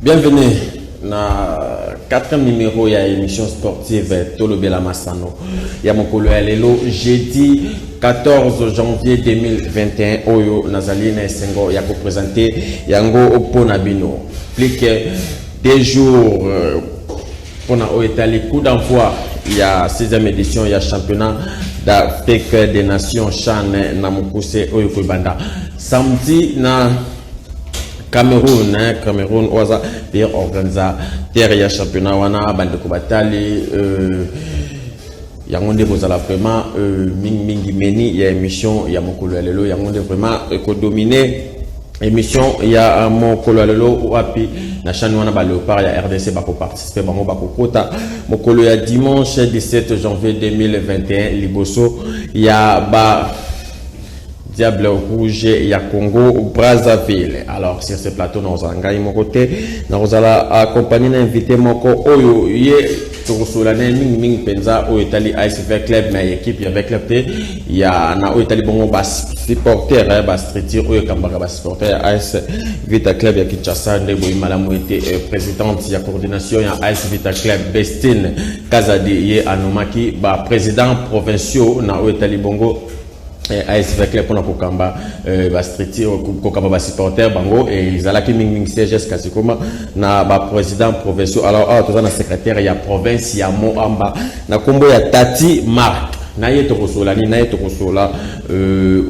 Bienvenue na 4e numéro ya émission sportive Tolobela Masano. Ya mokolo ya lelo jeudi 14 janvier 2021 oyo nazali na esengo ya ko présenter yango opona bino. Plus que 2 jours pona oetali coup d'envoi ya 6e édition ya championnat d'Afrique des Nations CHAN na mukuse oyo ko banda samedi na Cameroun oza des organisateurs ya championnat wana bande ko batali yango nde bozala vraiment mingi meni ya émission ya mokolo ya lelo yango nde vraiment ko dominer émission ya mokolo ya lelo wapi na chaîne wana ba Léopard ya RDC ba ko participer bango ba ko kota mokolo ya dimanche 17 janvier 2021 liboso ya ba Diable Rouge ya Congo Brazzaville. Alors sur ce plateau nous avons mon côté nous allons accompagner l'invité moko oyo ye tokosolane mingi penza o Italie ASV club mais équipe avec club te ya na o Italie bongo bas supporter bas structure oyo kambaka bas supporter AS Vita Club ya Kinshasa ndebo imalamu été présidente ya coordination ya AS Vita Club Bestine Kazadi ye anomaki ba président provinciaux na o Italie bongo ASV Club pour na kokamba ba structure kokamba ba supporter bango et izalaki mingi CGS kasikoma na ba président provinciaux. Alors toza na secrétaire ya province ya Moamba na kombo ya Tati Mark na yeto kosolani na yeto kosola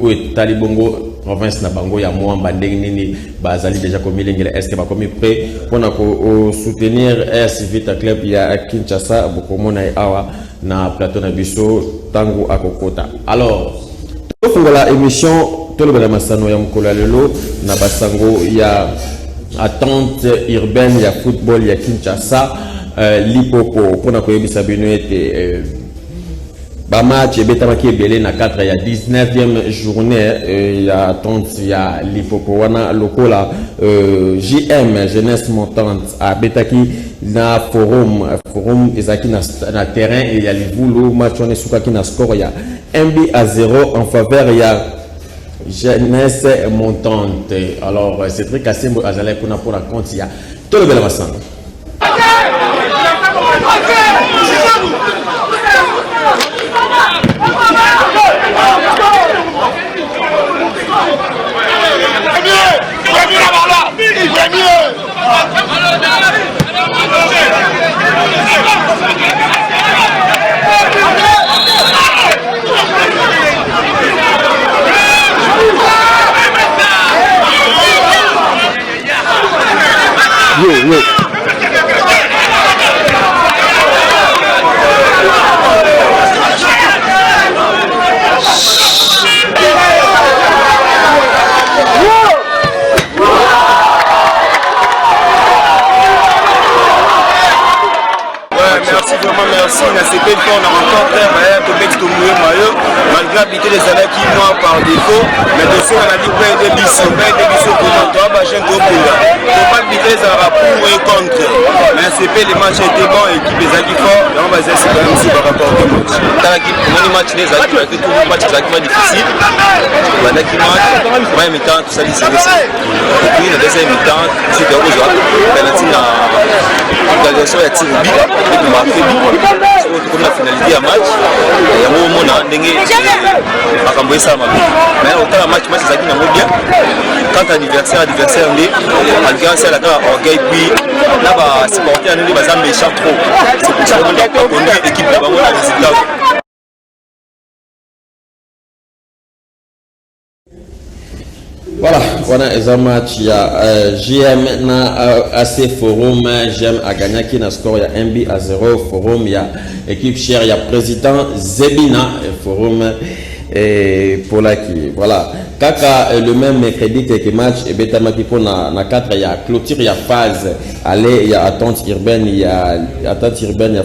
o etali bongo province na bango ya Moamba ndenge nini bazali déjà comme lingela est-ce que ba comme prêt pour na ko soutenir AS Vita Club ya Kinshasa bokomona awa na plateau na biso tangu akokota. Alors la émission Tolobela Masano ya mokolo ya lelo na basango ya attente urbaine ya football ya Kinshasa Lipopo pona koyebisa bino ete ba match ebetamaki ebele na 4 ya 19e journée ya attente ya Lipopo wana lokola JM Jeunesse Montante abetaki na forum ezaki na terrain et ya livulu match on esukaki na score ya 1-0 en faveur ya Jeunesse Montante. Alors c'est très cassé azalé pour la compte ya Tolobela Masano. Yo. Merci, on a CP on a rencontré complexe de Moué Mayo, malgré habiter les années qui moi par défaut, mais de ceux on a dit plein d'émissions pour toi, j'aime beaucoup. Faut pas habiter les arabes pour et contre. Mais CP les matchs étaient bons, l'équipe des Agui fort, on va essayer c'est quand même aussi par rapport au match. Dans l'équipe, comment les matchs les Agui, tout le match exactement difficile. Dans l'équipe match, première mi-temps, tout ça dit c'est et puis la deuxième mi-temps, c'était au joueur. Penalty la version ya Tirubi, et puis marqué comme la finalité à match il y a un moment ndenge akambo esama mais autant match ezaki na bien quand adversaire ndé malgré ça la orgueil puis là ba supporter ndé baza méchant trop c'est pour ça qu'on a équipe là bango na résultat. Voilà, on a un match, il y a GM na AC Forum, GM a gagné qui na score, il y a 1-0 Forum, il y a équipe chère, il y a président Zebina Forum et pour la qui, voilà. Kaka le même mercredi que match et Betamaki pour na 4, il y a clôture, il y a phase, aller, il y a attente urbaine, il y a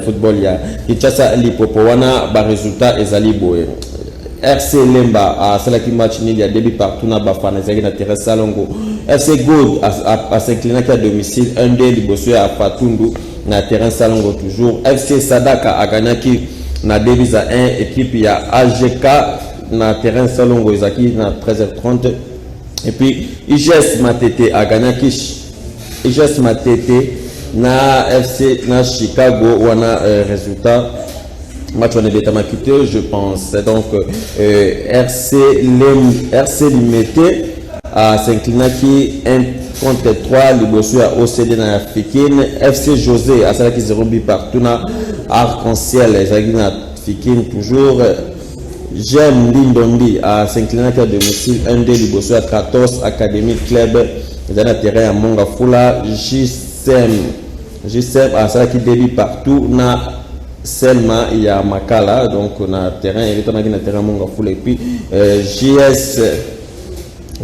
football, il y a Kinshasa Lipopo, wana ba résultat ezali boé. RC Lemba a Salaki match nil, il y a début partout na Bafana Zagi na Terre Salongo. FC Gold a s'incliné à domicile 1-2 Liboso à Fatundu na terrain Salongo toujours. FC Sadaka a gagné qui na début à 1 équipe il y a AGK na terrain Salongo Izaki na 13h30 Et puis IGS Matete a gagné IGS Matete na FC na Chicago on a résultat match on est déterminé je pense. Donc RC Limité à s'incliner qui 1 contre 3 liboso à OCD na Fikine. FC José à cela qui 0 but partout na Arc-en-Ciel na Fikine toujours. J'aime Lindondi à s'incliner à domicile 1-2 liboso à 14 Académie Club dans le terrain à Mongafula. JCM à cela qui débute partout na Selma il y a Makala donc on a terrain et on a un terrain Mongafula et puis JS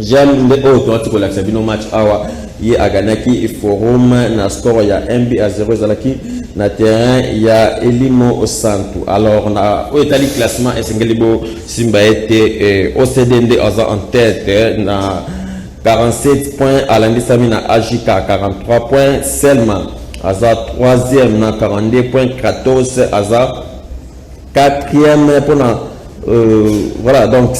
j'aime les autres pour l'accepter nos matchs awa il a gagné qui forum na score il y a 1-0 zalaki na terrain il y a Elimo Santu. Alors on a au Italie classement et Singelibo Simba était OCDND en tête na 47 points. Alandi Samina Ajika 43 points. Selma Aza 3e na 42 points. 14 Aza 4e pour la voilà donc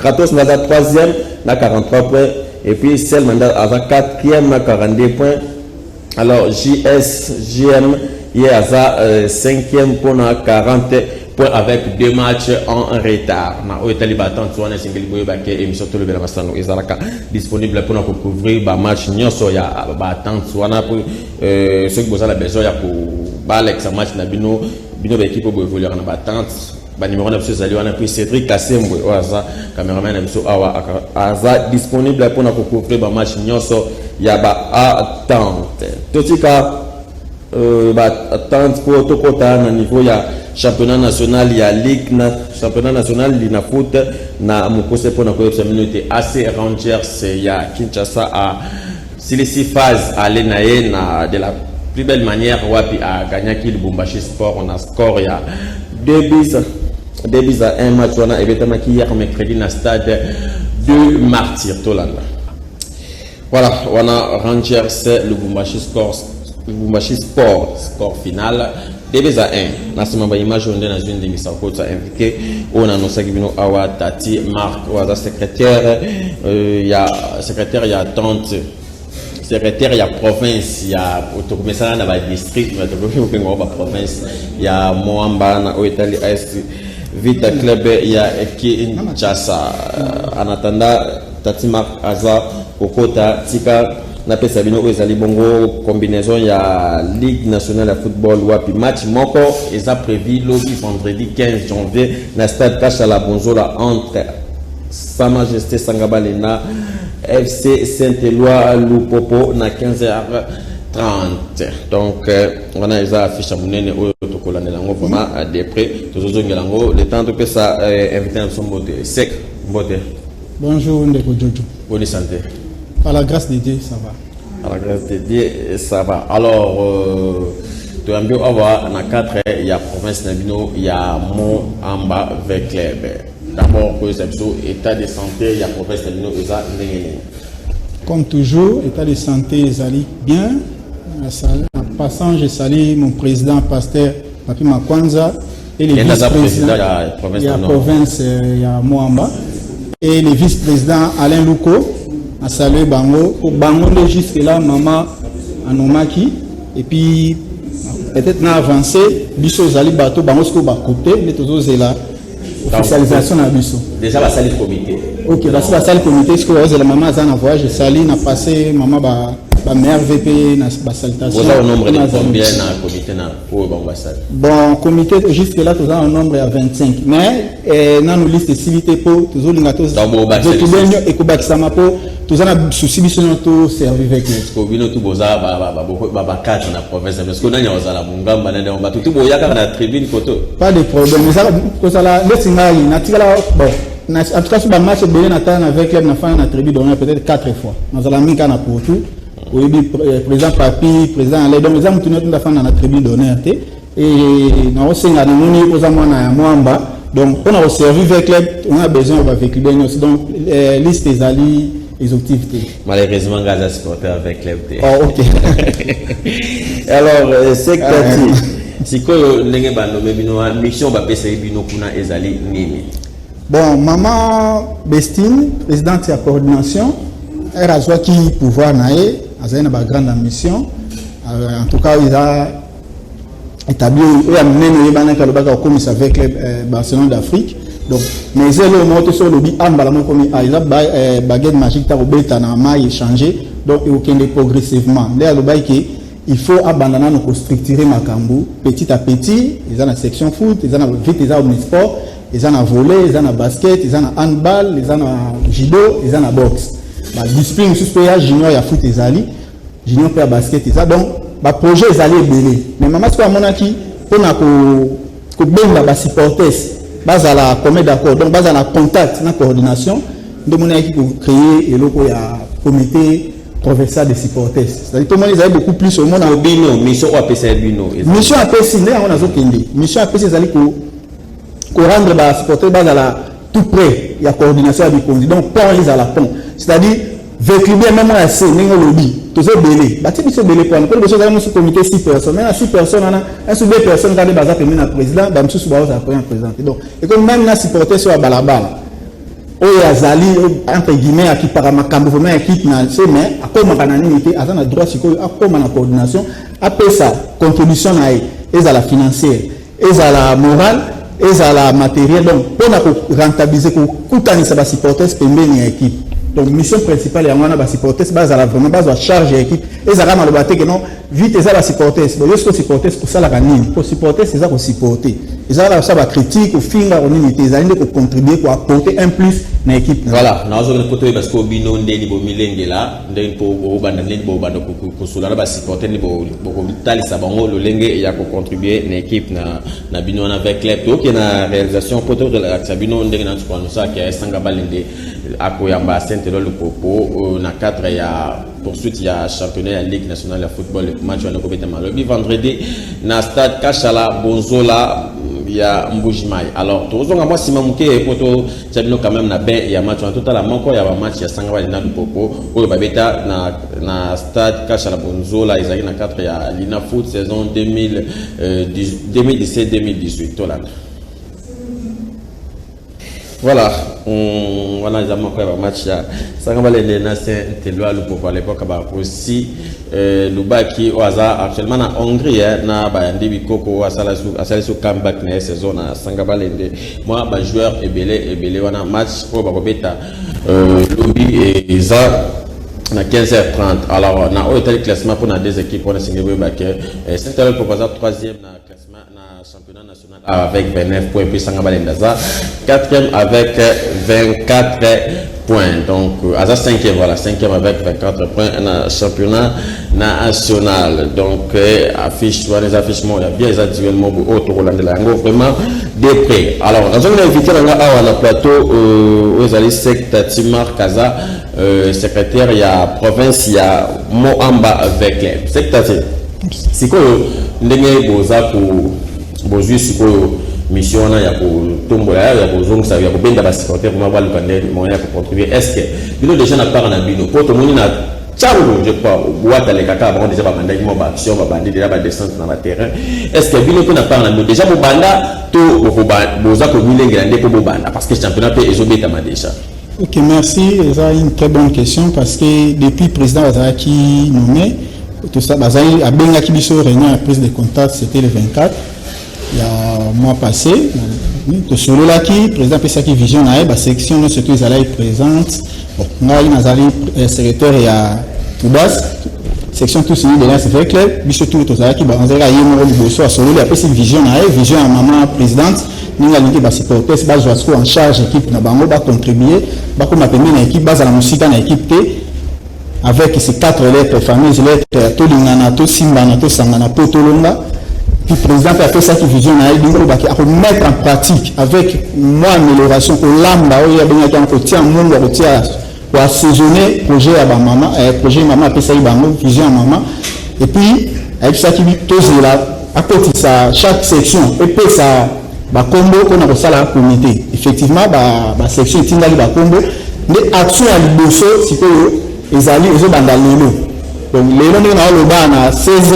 14 Aza 3e na 43 points et puis Selma Aza 4e na 42 points. Alors JSGM il Aza 5e pour na 40 points avec 2 matchs en retard. Na Italie battant Tuana Singeli Boyebake émission tout le bela masano ezalaka disponible pour nous couvrir ba match nyonso ya battant Tuana pour ceux qui besoin besoin ya pour balex match na bino équipe pour évoluer na battant ba numéro 9 Zali wana puis Cédric Kassembo oza cameraman na biso awa aza disponible pour nous couvrir ba match nyonso ya ba attente. Totika attente pour tout côté na niveau ya championnat national il y a ligue na championnat national lina foot na mukose pour na koyepsa minute AC Rangers il y a Kinshasa à Silisi phase aller na de la plus belle manière wapi a gagné qui Lubumbashi Sport on a score il y a 2 buts à 1 match on a évidemment qui hier mercredi na stade de Martyr Tolanda. Voilà on a Rangers Lubumbashi Sport score final 2 buts à 1. Nasema ba image on na zone de Misakota invité on a annoncé que awa Tati Marc wa secrétaire il y a secrétaire il y a tante secrétaire il y a province il y a autocommissariat na ba district mais autocommissariat ba province il y a Moamba na Italie AS Vita Club il y a Kinshasa en attendant Tati Marc aza kokota tika na pesa bino ezali bongo combinaison ya Ligue nationale de football wapi match moko eza prévu le vendredi 15 janvier na stade Kashala Bonzola entre Sa Majesté Sangabalena FC Saint-Éloi Lupopo na 15h30. Donc on a eza affiche munene oyo tokolandela ngo vraiment de près tozozongela ngo le temps de pesa invité na sombote sec mbote. Bonjour Ndeko Jojo. Bonne santé. Par la grâce de Dieu, ça va. Par la grâce de Dieu, ça va. Alors, tu as vu avoir dans 4 il y a province Nabino, il y a Mont Amba avec Club. D'abord, pour état de santé, il y a province Nabino, comme toujours, état de santé, Zali bien. En passant, je salue mon président, pasteur Papi Makwanza, et les vice-présidents. Il y a province, il y a Moamba, et le vice-président Alain Louko. À saluer Bango, pour Bango jusque là, maman Anomaki, et puis peut-être n'a avancé, Bisso Zali Bato, Bango Sko Bakote, mais toujours c'est la officialisation à Bisso. Déjà la salle comité. Ok, la salle comité, ce que vous la maman a voyage, Sali n'a passé, maman ba mère VP, n'a pas salutation. Vous avez un nombre de combien dans le comité pour l'ambassade? Bon, comité, jusque là, vous avez un nombre à 25. Mais, dans nos listes de civilité pour, toujours les gâteaux, et Koubakisama pour, tous en a souci mission tout servi avec nous. Parce que vino tout boza ba quatre na province parce que nanya ozala mungamba nende on va tout boya ka na tribune photo. Pas de problème. Mais ça ko sala le singali na tikala bon. En tout cas sur le match belé na tan avec club na fin na tribune on a peut-être 4 fois. Nous allons minka na pour tout. Oui président Papi, président Alain donc nous avons tourné na fin na tribune d'honneur et na osenga na moni ko za mwana ya Mwamba. Donc on a servi avec club on a besoin de véhicule donc liste des alliés exhaustivité. Malheureusement, Gaza supporter avec l'FT. Oh, ok. Alors, c'est que si quoi, l'engagement bano, mais bino mission va passer bino kuna ezali nini. Bon, maman Bestine, présidente de la coordination, elle a joué qui pouvoir naïe, elle a une grande ambition. En tout cas, il a établi, il a mené le commis avec le Barcelone d'Afrique. Donc, mais elle a monté sur le but, il a baguette magique, il a changé, donc il a progressivement. Il faut abandonner nos structurer Makambu petit à petit. Ils ont la section foot, ils ont la vite, ils ont omnisport, ils ont la volley, ils ont la basket, ils ont la handball, ils ont la judo, ils ont la boxe. La discipline suspect junior et foot ils allient, junior et basket ils ont donc le projet ils allient belé. Mais maman c'est quoi mon aki pour na ko benga ba supporters base à la commettre d'accord donc base à la contact na coordination de mon aki pour créer et loko ya comité provincial des supporters. C'est-à-dire que tout le monde ils beaucoup plus au monde en bino mission APC bino. Mission APC là on a zo kende. Mission APC ils allient ko rendre ba supporters base à la tout près il y a coordination avec Kondi donc pont les à la pont c'est-à-dire véhicule bien même à c'est ningo lobby tous ces belé bâti biso belé pour nous besoin d'aller sur comité 6 personnes mais 6 personnes on a un sur 2 personnes quand les bazar termine à président ba monsieur suba za présenter donc et comme même na supporter sur balabala oyo azali entre guillemets à qui par makambo vraiment équipe na c'est mais akoma kanani mité azana droit siko akoma na coordination après ça contribution na et à la financière et à la morale et à la matériel donc pour rentabiliser pour coûter ça va supporter pembeni ya équipe donc mission principale ya wana ba supporter base à la vraiment base à charge ya équipe et ça va le battre que non vite ça va supporter bon juste supporter pour ça la kanini pour supporter c'est ça pour supporter et ça va critique au finga on unité ça pour contribuer pour apporter un plus na équipe voilà na zo côté parce que bino ndeli bo milenge là ndeli po banda ndeli bo banda ko sula ba supporter ni bo vitali sa bango lo lenge ya ko contribuer na équipe na bino na avec club to qui na réalisation poto de la bino ndenge na ko ça qui est sanga balende akoyamba sentelo le popo na cadre ya poursuite il y a championnat la Ligue nationale de football le match on a compété le vendredi na stade Kachala Bonzola il y a Mbujimai alors tous on moi si mamuke poto tchabino quand même na ben il y a match en total la manko il y a match ya sanga na le popo o babeta na stade Kachala Bonzola ils ont na cadre ya Lina Foot saison 2017-2018 Tolan. Voilà, on a déjà manqué un match. Ça va les nations télois le pour l'époque aussi le bas qui au hasard actuellement en Hongrie na ba ndibi koko asala su comeback na saison na sangabalende moi ba joueur et belé wana match pour ba beta lobby et ça na 15h30 alors na au état classement pour na deux équipes on a signé baké c'est le proposé 3e na classement na championnat national avec 29 points puis sangabalende ça 4e avec 24 points donc à 5e voilà 5e avec 24 points na championnat national donc affiche les affichements il y a bien exactement autour de la vraiment des près alors nous avons invité là à la plateau aux alliés secte Timar Kaza secrétaire il y a province il y a Moamba avec les secte c'est quoi ndenge boza pour bozui siko mission na ya ko tombola ya ko zonga ya ko benda ba supporter pour avoir le panel moyen pour contribuer est-ce que bino déjà na part na bino pour tout monde na tchango je crois boîte les kaka avant déjà ba mandat mo ba action ba bandi déjà ba descente dans le terrain est-ce que bino ko na part na bino déjà mo banda to boza ko milenge ndé ko banda parce que championnat peut ezobeta ma déjà. Ok, merci. C'est une très bonne question parce que depuis le président Bazaki nommé, tout ça, Bazaki a bien acquis réunion à prise de contact, c'était le 24, il y a un mois passé. Tout sur le qui président Pessaki Vision a la section, nous surtout ils allaient présente. Bon, on a une secrétaire et à Toubas, section tout signé de là, c'est vrai clair. Bicho tout aux qui va en zéro à Yémo du Bosso à Solo, il y a aussi Vision à maman présidente. Nous avons dit que supporter base Joasco en charge équipe na bango va contribuer va comme appeler une équipe base à la musique dans l'équipe avec ces 4 lettres fameuses lettres to lingana to simbana to sangana to longa puis président a fait ça qui vision na donc va mettre en pratique avec moi amélioration au lamba il y a bien qu'on tient monde on tient pour assaisonner projet à maman projet maman appelle ça bango vision maman et puis avec ça qui tous là à côté ça chaque section et puis ça ba combo qu'on a reçu la comité effectivement ba section tingali ba combo mais action à liboso si que les alliés ils ont banda lelo donc lelo ni na lo bana 16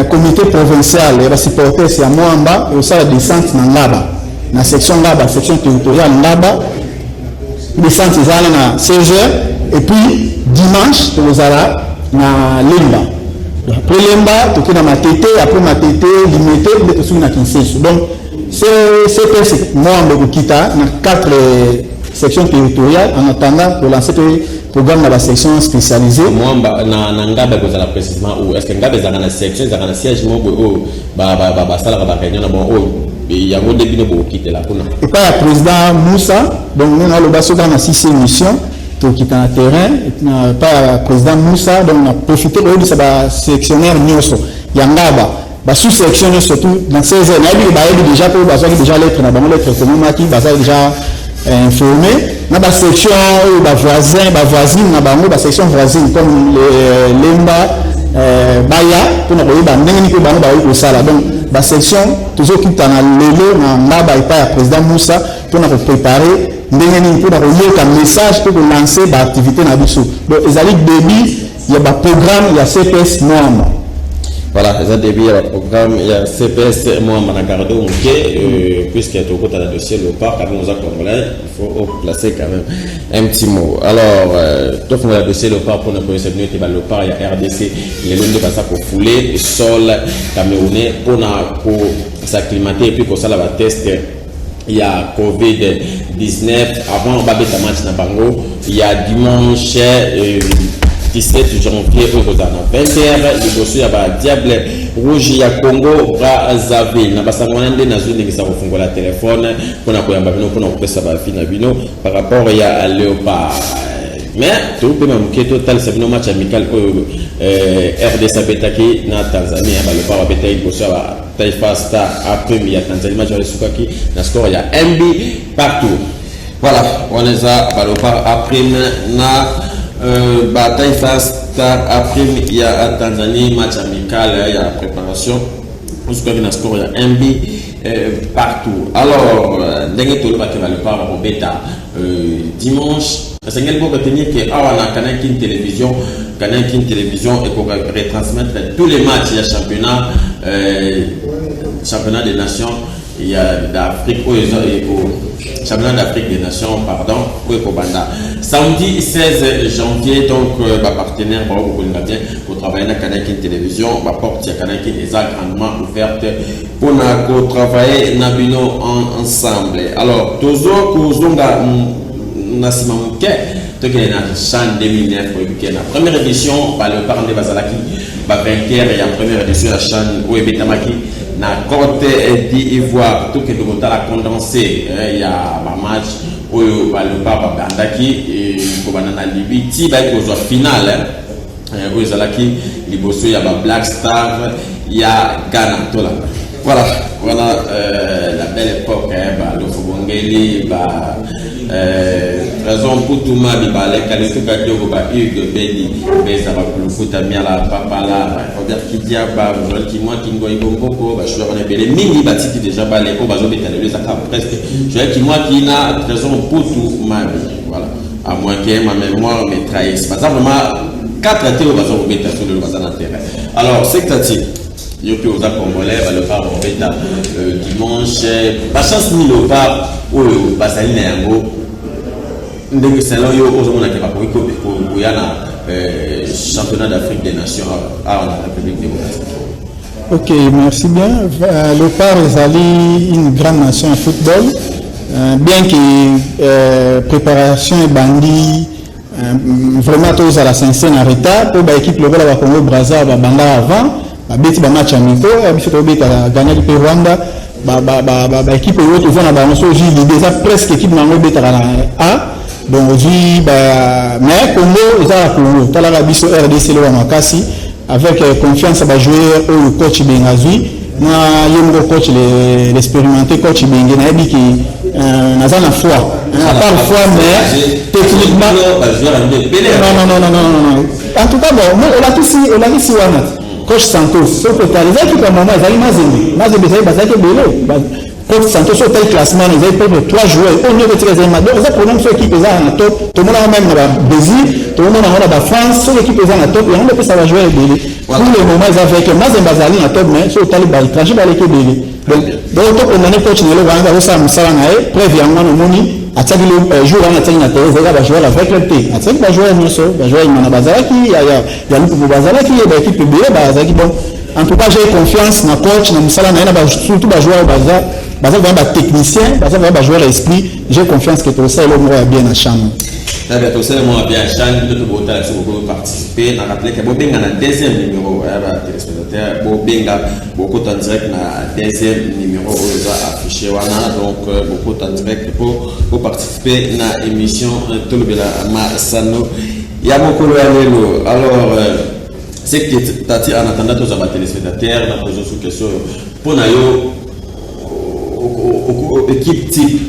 comité provincial et va supporter c'est à Moamba et au ça la descente na Ngaba na section ngaba section territoriale ngaba descente ezala na 16h et puis dimanche tozala na Lemba. Après Lemba toki na Matete, après Matete limité de tosuki na Kinshasa. Donc c'est moi en Kita na 4 sections territoriales en attendant pour lancer le programme dans la section spécialisée. Moi na ngaba kozala précisément où est-ce que ngaba ezala na section ezala na siège moko o ba sala ba réunion na bon o ya ngo début de bokite la kuna. Et pas le président Moussa donc nous avons le basso dans la 6 émissions tout qui est en terrain pas le président Moussa donc on a profité de ça sectionnaire Nyoso Yangaba ba sous section surtout dans 16 ans il y a déjà pour baso déjà lettre na ba lettre comment qui baso déjà informé na ba section ba voisine na ba section voisine comme Lemba Baya pour nous ba ndenge ni ko ba ko sala donc la section toujours qui est en l'élo na ngaba et pas le président Moussa pour nous préparer ndenge pour nous message pour lancer ba activité na biso donc ezali début il y a ba programme il y a CPS Moama. Voilà, ça début il y a le programme, il y a CPS Moama na garde puisqu'il y a tout côté le dossier le parc avec nos Congolais, il faut placer quand même un petit mot. Alors, tout le dossier le parc pour ne pas essayer de le parc, il y a RDC, il est l'une des passages pour fouler, sol camerounais pour s'acclimater et puis pour ça la test. Il y a Covid-19 avant Babé match na Bango, il y a dimanche 17 janvier au 20h, le dossier à Diable Rouge, il y a Congo, Brazzaville. N'a pas ça, on a des nations qui sont au la téléphone, pour nous couper ça par rapport à Léopard. Mais tout le monde qui est total, c'est un match amical RDC Betaki, na Tanzanie, le par Betaki, pour ça, Taifa Star, après, il y a Tanzanie, match avec Sukaki, na score, il y a MB partout. Voilà, on les a, le par après, na. Bataille face après il y a Tanzanie match amical il y a préparation on se connaît score il y a MB partout alors dernier tour va le par Robeta dimanche c'est quel pour retenir que on a Canal télévision et pour retransmettre tous les matchs il y a championnat des nations il y a d'Afrique championnat d'Afrique des Nations, pardon, pour Banda. Samedi 16 janvier, donc, ma partenaire, pour travailler dans Canal Télévision, ma porte à Canal est grandement ouverte pour travailler ensemble. Alors, toujours, Nassimamouke, donc il y a une chaîne 2009 la première édition, le parent de Bazalaki, vainqueur et la première édition de la chaîne Ouebetamaki. Na Côte d'Ivoire, tout que nous avons condensé, il y a un match où le papa Bandaki et le Libye, qui va être au final, où il y a Black Star, il y a Ghana. Voilà, la belle époque, le Fobongeli, raison pour tout le monde, les qualités de Hugues Bedi, les Abakufuta Miala, Papala, Robert Kidiaba, Joël Kimoa, Kingo Ibombo, je suis en les mini bâtis déjà balé, au bateau bétalé, les accords presque. Joël Kimoa qui n'a raison pour tout ma vie. Voilà, à moins que ma mémoire me trahisse. Par exemple, 4 télé au bateau bétalé sur le bazar d'intérêt. Alors, c'est que tu Yopi aux Congolais, le par Robeta dimanche, pas chance ni le par ou le Basali Néango. Dès que c'est là, il y a un championnat d'Afrique des Nations à la République démocratique. Ok, merci bien. Le par est une grande nation en football. Bien que préparation et bandit, vraiment tous à la Saint-Saëns en retard, pour l'équipe locale à Congo Brazza, Banda avant. Beti ba match amico biso to beta gagner du Rwanda ba équipe yote vona ba so ji déjà presque équipe nango beta na A donc ji ba mais Congo ça Congo tala la biso RDC le makasi avec confiance ba joueur au coach Bengazui na yembo coach l'expérimenté coach Bengue na bi ki nazana foi à part foi mais techniquement non en tout cas bon on l'a ici wana Coach Santos, sauf que les équipes à un moment, ils allaient Mazembe, Coach Santos, au tel classement, ils avaient peut-être 3 joueurs, au lieu de tirer les matchs. Donc, pour nous, cette équipe est en top, tout le monde a même le Brésil, tout le monde a la France, cette équipe est en top, et on peut ça va jouer avec Bélé. Pour le moment, ils avaient que Mazembe en top, mais sur le talib, ils tranchent avec Bélé. Donc, donc to on est coach nelo banga osa musala na e preuve ya ngwana moni ataki le jour on ataki na télé vega ba jouer avec le T ataki ba jouer nyonso ba jouer imana bazalaki ya lupu bazalaki ba équipe B bazalaki bon en tout cas j'ai confiance na coach na musala na ba surtout ba joueur ba technicien ba joueur esprit j'ai confiance que tout ça le mot bien à chambre. Tout ça, moi, bien Chan, tout le monde a participé. On a rappelé que Bobenga a un deuxième numéro, téléspectateur. Bobenga, beaucoup en direct, un deuxième numéro affiché. Donc, beaucoup en direct pour participer à l'émission Tout le Massano. Il y a beaucoup de choses. Alors, c'est que tu as en attendant tous les téléspectateurs, on a posé une question pour l'équipe type.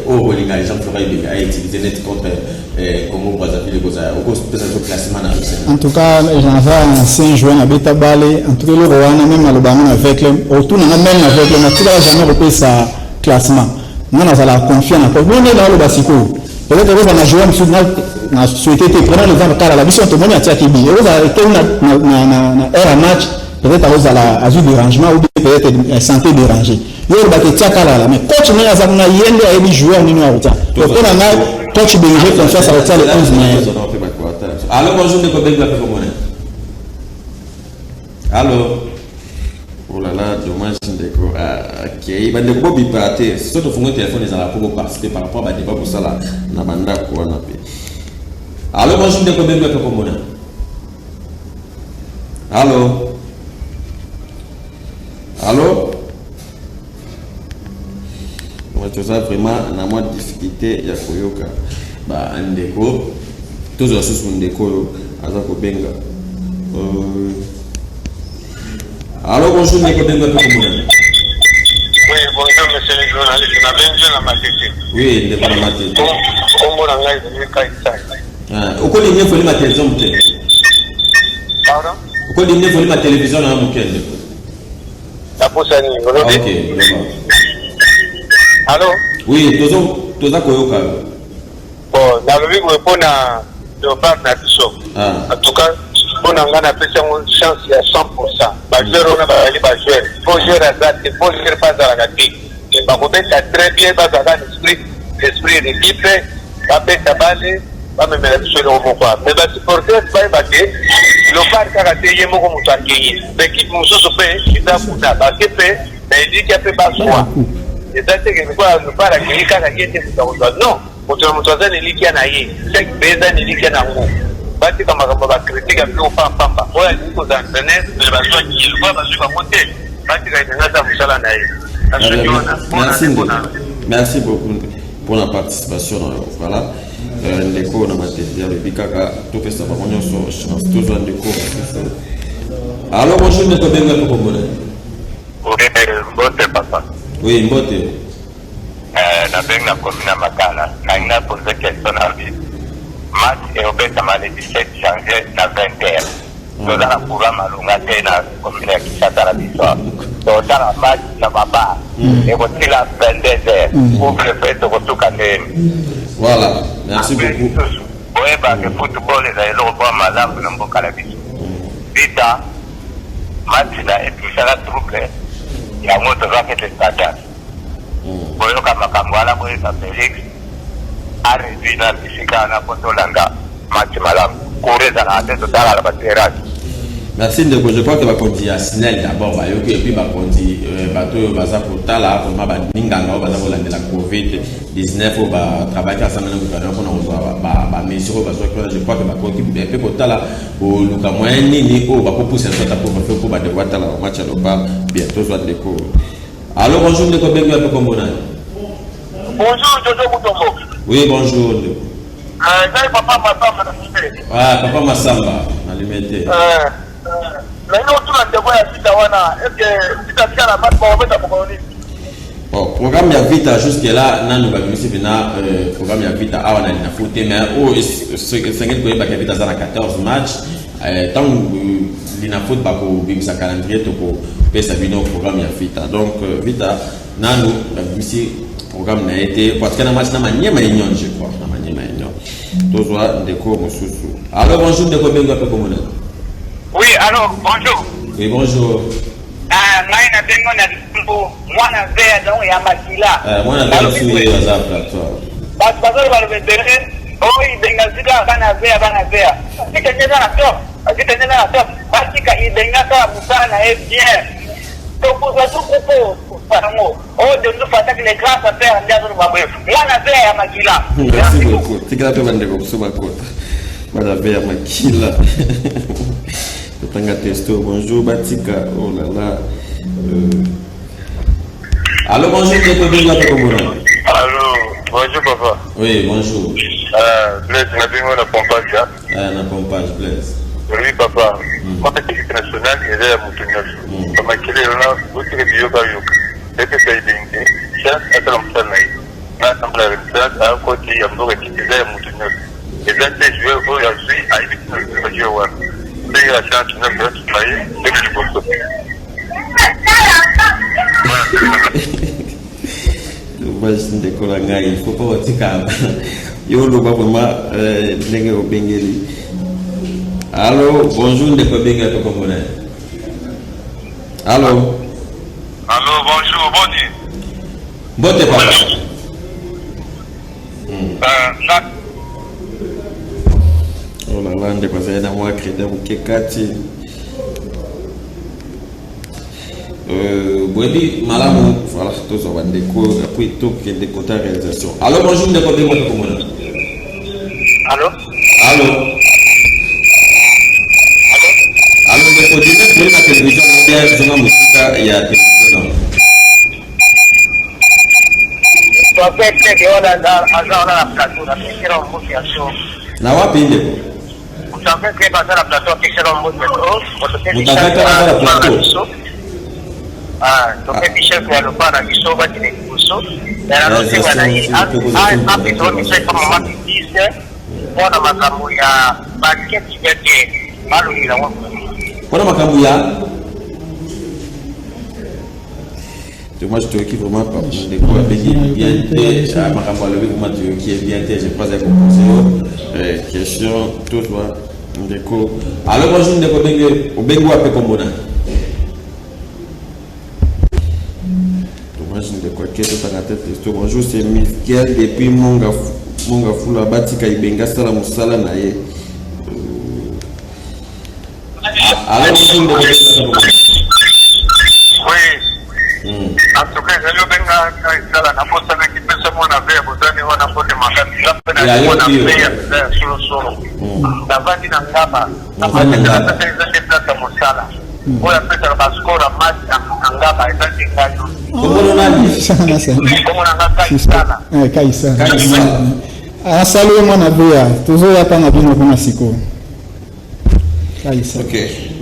Au Rolinga, les gens feraient utiliser net contre Congo Brazzaville au classement. En tout cas, j'en ai un ancien joueur à Beta Balé. En tout cas, le Rwanda, même à l'Obama avec le autour, on a même avec le Matilda, jamais repris sa classement. Nous, on a la confiance. On est dans le Bassico. Peut-être que on a joué, on a souhaité te prendre les gens car la mission tout le monde a tiré Kibi. On a été un match, peut-être à la azur dérangement ou peut-être santé dérangée. Il va te tirer là, mais coach n'a pas yende a élu joueur ni noir. Donc on a coach Béliger confiance à retirer le 11 mai. Alors bonjour de Kobe la pour moi. Alors oh là là, dommage ndeko. OK, il va de ko bipaté. Surtout fongo téléphone les ala pour participer par rapport à débat pour ça là na banda ko na pe. Alors bonjour de Kobe la pour moi. Allô. Allô. Tu as vraiment na moi difficulté ya koyoka ba ndeko tous os sous ndeko aza ko benga alors bonjour ndeko benga ko mona. Oui, bonjour monsieur le journaliste, na benjo na matete. Oui, ndeko na matete. Kombo na ngai ni Kaisa. Uko ni nyefo ni ma télévision mte. Pardon? Uko ni nyefo ni ma télévision na mukende. Taposa ni ngolobe. OK, vraiment. Allô? Oui, toza koyoka. Bon, na lobi ko pona Leopard na biso. En tout cas, on a une chance à 100%. Bajeur, on a bajeur, bajeur. Bajeur à ça, bajeur pas à la gâterie. Et ma copine a très bien pas à l'esprit d'équipe, pas bête à balle, pas me mettre sur le mot quoi. Mais bah supporter, pas battre. Leopard karaté, yé moko mutangé. L'équipe muso sope, il a fouta, bah qu'est fait, mais il dit qu'il a fait pas soi. Et ça c'est que quoi, ne pas la guérir quand la guérir c'est non. Pour motoza niliki anaye, c'est beza niliki anango. Bati kama kama critique plus pamba. Oya niko za internet, les besoins qui le voient parce que monter. Bati kaitengaza msala naye. Merci beaucoup pour la participation. Voilà. Ndeko na matete le bikaka tout fait ça va on chance tous en Ndeko. Alors bonjour Ndeko benga pour Komona. Oui, mbote papa. Oui, mbote. Na benga komina makala. Na ina pose question à lui. Match est ouvert le 17 janvier à 20h. Nous avons un programme à longueur na commune qui s'attend l'histoire. Donc dans la match na baba et voici la 22h pour préférer de retour Voilà, merci beaucoup. Oui, bah le football est le roi malade dans mon calabis. Vita match na et tout ça la trouble. Il y a un autre qui est standard. Pour le Kamakamwala, pour Félix, a réduit la physique à la Potolanga, match malade. Courir dans la tête totale à la batterie. Merci Ndeko, je crois que va continuer à Snell d'abord, et puis va continuer bateau baza pour tala pour ma ninganga baza pour la Covid-19 ou va travailler ensemble avec le gouvernement pour ba mesure parce que je crois que va continuer un peu pour tala pour le moyen ni au va pousser un peu pour ba devoir tala match à l'Oba bientôt soit Ndeko. Alors bonjour Ndeko Bengo un peu comme bonjour Jojo Mutombo. Oui bonjour Ndeko. Papa Massamba. Ah papa Massamba na limité. Mais nous tout le monde est vite wana est-ce que tu as la match pour mettre pour bon programme ya vita jusque là nanu ba bimisi bina programme ya vita awana na foot mais oh c'est ko ba vita za na 14 match tant lina foot ba ko bimisa calendrier to ko pesa bino programme ya vita donc vita nanu ba bimisi programme na été parce que na match na manyema union je crois na manyema union tozwa Ndeko mosusu. Alors bonjour Ndeko Bengo pe komona. Oui, alors bonjour. Oui, bonjour. Ngai na bengo na limbo mwana vea donc ya makila mwana vea suye baza plateau bazali balobedere oyi benga zika bana vea sikanyeza na to basika ibenga kala musala na ye bien tokuza tukupo pango de nous fata que les grands affaires ndiazo babwe mwana vea ya makila. Merci beaucoup tikala pe bande ko kusuba kota mwana vea ya makila. Tanga testo bonjour Batika oh là là allô bonjour allô bonjour papa. Oui bonjour. Blaise na bingo na pompage na pompage Blaise. Oui papa quand l'équipe nationale elle est à Moutounias comme qu'il est là vous tirez bio bayo et que c'est dingue ça attends ça na assemblée républicaine à côté ya mboka kitile ya Moutounias et là c'est joué au ya suis à l'équipe de joueur c'est la chance de me travailler c'est le bon il faut pas watika yo lo ba vraiment ndenge obengeli. Allô bonjour ndeko benga to komona. Allô bonjour boni bote papa oh là là ndeko za na moi crédit mukekati Bwebi malamu voilà tous on va déco après tout que des côtés réalisation. Allô bonjour ndeko benga to komona. Allô ndeko dina kwa la télévision mondiale zona musika ya télévision. Na wapi ndeko? Utafika hapa na plateau kisha na mmoja plateau. Donc Michel kwa lopana kisoba kile kuso. Na nasi wana hii hapi to Michel kama mama dice bona makamu ya basket yake malu ila wako. Bona makamu ya moi je te qui vraiment pas de quoi bien makambo le comment tu qui est bien je crois que conseiller question tout toi ndeko alors bonjour ndeko benge obengo ape komona dommage ndeko keto tanga tête bonjour c'est Miguel depuis Monga Fula Batika Ibenga sala musala na ye alors bonjour ndeko en tout cas, je benga kala na posta na kipesa mwana vea botani wana pote makati lapena mwana vea solo davadi na ngaba na ngaba tenzende plata musala oya pesa baskora maji na ngaba ezandi ngayo komono nani sana komono ngaka kaisa asaluwe mwana vea toujours hapa na bino kuna siko kaisa. Ok,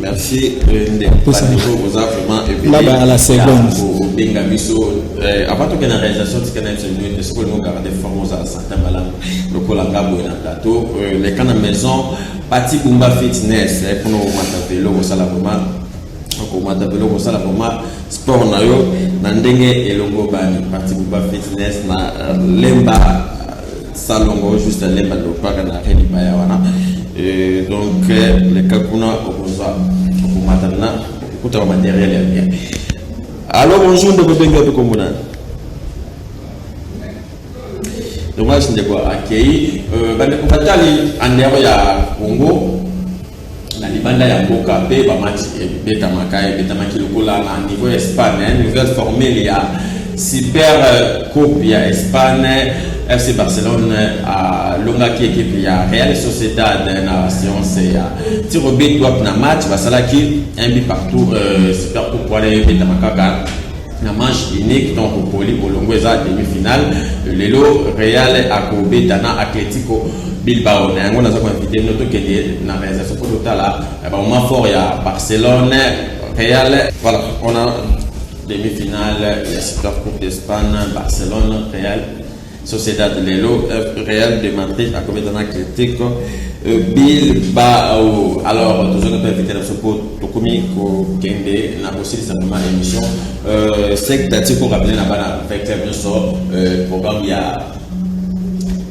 merci. Vous avez vraiment là-bas à la seconde. Benga biso avant toute la réalisation de canal c'est ce que nous garder formos à certains malades le kolanga boina plateau les cannes maison parti Bumba Fitness pour nous mataper le sala vraiment ko mataper le sala vraiment sport na yo na ndenge elongo bani parti Bumba Fitness na lemba salongo juste lemba do paka na reni baya wana. Et donc les kakuna okoza okomatana kuta matériel ya bien. Alors bonjour de benga to komona. Dommage ndeko akei bande kubatali andero ya Congo na libanda ya Mboka pe ba match beta makai beta makilokola na niveau Espagne nouvelle formule ya super coupe ya Espagne FC Barcelone à longa qui équipe ya Real Sociedad na séance ya tiro but doit na match basala qui un but partout super coupe pour aller beta makaka na manche unique donc pour poli Bolongo eza demi-finale lelo Real akobe dana Atletico Bilbao na yango naza ko inviter noto kende na réalisation pour totala ba moment fort ya Barcelone Real voilà on a demi-finale la super coupe d'Espagne Barcelone Real Sociedad de Lelo, Real de Madrid, à côté d'un Atlético Bilbao. Alors, toujours un peu invité dans ce pot, Tokomi, Kende, n'a aussi simplement l'émission. C'est que t'as pour rappeler là-bas, avec bien sûr, programme, il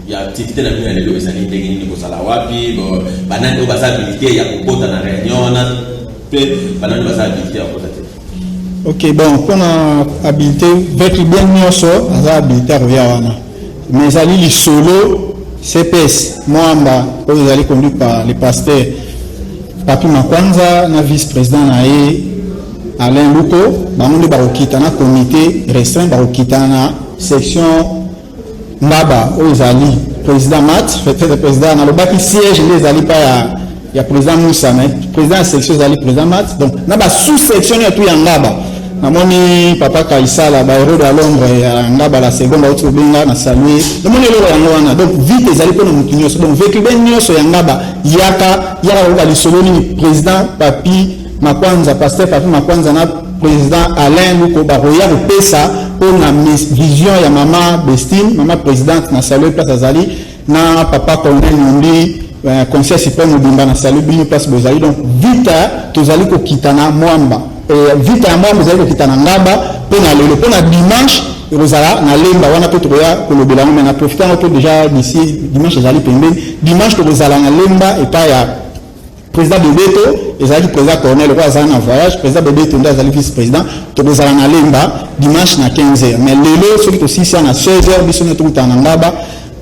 y a activité dans le Lelo, les années de Guinée, Salawapi, banane, habilité, il y a Kokota dans la réunion, banane, habilité à Kokota. Ok, bon, pour habilité, avec bien nyonso, aza habilité à Royawana. Mais ali li solo, CPS, Moamba, ils allaient conduit par les pasteurs. Papi Makwanza, na vice-président nae Alain Luko, bamundi barokita na comité restreint barokita na section Mbaba, ils allaient président Mat, fait président na le baki siège les allaient pas ya président Moussa, mais président section ils allaient président Mat, donc na ba sous-section ya tout ya Ngaba. Namoni papa Kaisala ba héros de Londres ya Ngaba la seconde autre benga na saluer. Namoni lelo ya ngwana. Donc vite ezali ko mutu nyonso. Donc vécu ben nyonso ya Ngaba yaka ba lisoloni président Papi Makwanza pasteur Papi Makwanza na président Alain Luko ba roya pesa pour na vision ya mama Bestine, mama présidente na saluer place azali na papa colonel Mundi conseil suprême Mobimba na saluer bini place bozali. Donc vite tozali ko kitana Mwamba. Vite à moi, vous allez quitter Ngaba pour le dimanche, Rosala, na lemba, wana peut trouver que le bilan, mais na profité un peu déjà d'ici dimanche, les allez pembe. Dimanche, Rosala na lemba et pas ya président Bebeto, les allez président colonel Rosala en voyage, président Bebeto, les allez vice-président, Rosala na lemba, dimanche na 15h. Mais le celui aussi c'est à 16h, biso ne trouve en Ngaba.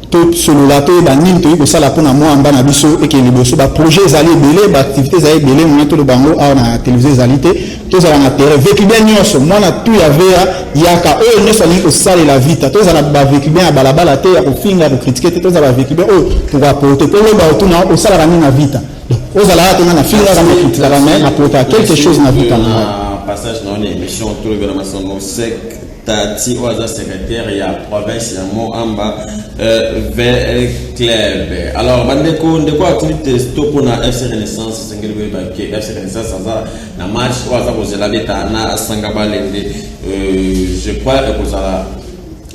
Tout solo la to ba nim to ko sala pona mo amba na biso et que liboso ba projet zali belé ba activité zali belé mo to le bango a na télévision zalité to za na terrain vécu bien nyonso mo na tout ya vera yaka o ne sali ko sala la vita to za na ba vécu bien balabala te ya ko finga ko critiquer to za ba vécu bien o pour apporter ko ba to na o sala na vita donc o za la to na finga na critiquer la main apporter quelque chose na vita na passage dans l'émission tout le gouvernement son sec Tati Oaza secrétaire et à province ya Moamba vers Club. Alors bandeko ndeko activité stop na FC Renaissance sengeli ba ke FC Renaissance ça na match Oaza bozela beta na Sangabalende je crois que ça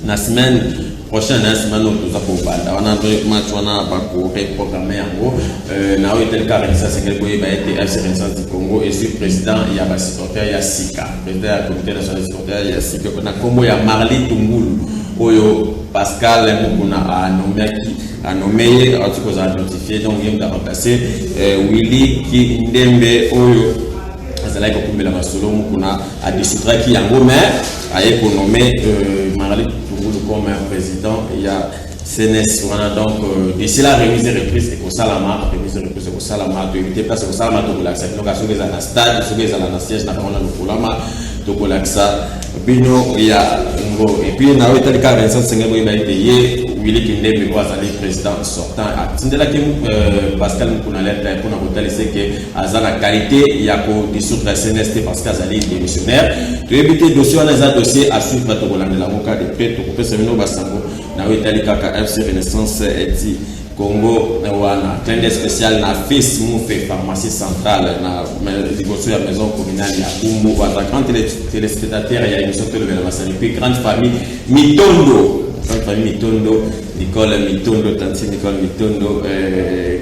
la semaine prochaine la semaine nous avons banda on a un match on a pas pour programmer en gros na hotel Renaissance sengeli ba été FC Renaissance du Congo et suis président il y a ba supporter ya Sika président du comité national supporter ya Sika na kombo ya Marli Tungulu oyo Pascal Mukuna a nommé en tout cas notifié donc il va remplacer Willy Kindembe oyo azalaki kokumbela masolo Mukuna a dissoudre qui yango mais a économé Marli Tungulu comme président il y a CNS donc d'ici la remise et reprise et Salama remise et reprise et Salama de éviter place au Salama to la location des na stade sur les na siège na on a le Kolama to kolaksa bino ya ngo et puis na hôtel Renaissance sengebo ba été Willy Kindembe azali président sortant atindela ki Pascal Mukuna leta pour na hôtel c'est que azala qualité ya ko dissoudre CNST parce qu'azali démissionnaire to éviter dossier on a dossier à suivre to kolandela moka de près to kopesa bino basango na hôtel kaka FC Renaissance eti Congo wana client spécial na fils Moufe pharmacie centrale na divorce ya maison communale ya Kumbu wa grand téléspectateur ya émission télévision masani puis grande famille Mitondo Nicole Mitondo tanti Nicole Mitondo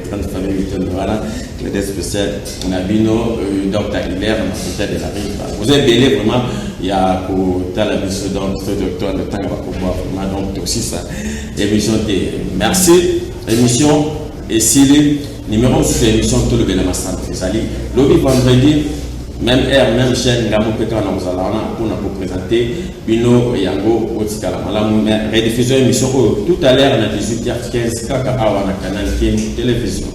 grande famille Mitondo voilà client spécial on a bino docteur Hilaire na de la rive vous êtes belé vraiment il y a pour tala biso donc ce docteur de temps va pouvoir vraiment donc aussi ça émission merci émission et si numéro sur l'émission tout le bien massal Zali lobby vendredi même heure même chaîne ngamo peka na muzalana pour présenter bino yango otikala malamu rediffusion émission tout à l'heure na 18h15 kaka awa na canal télévision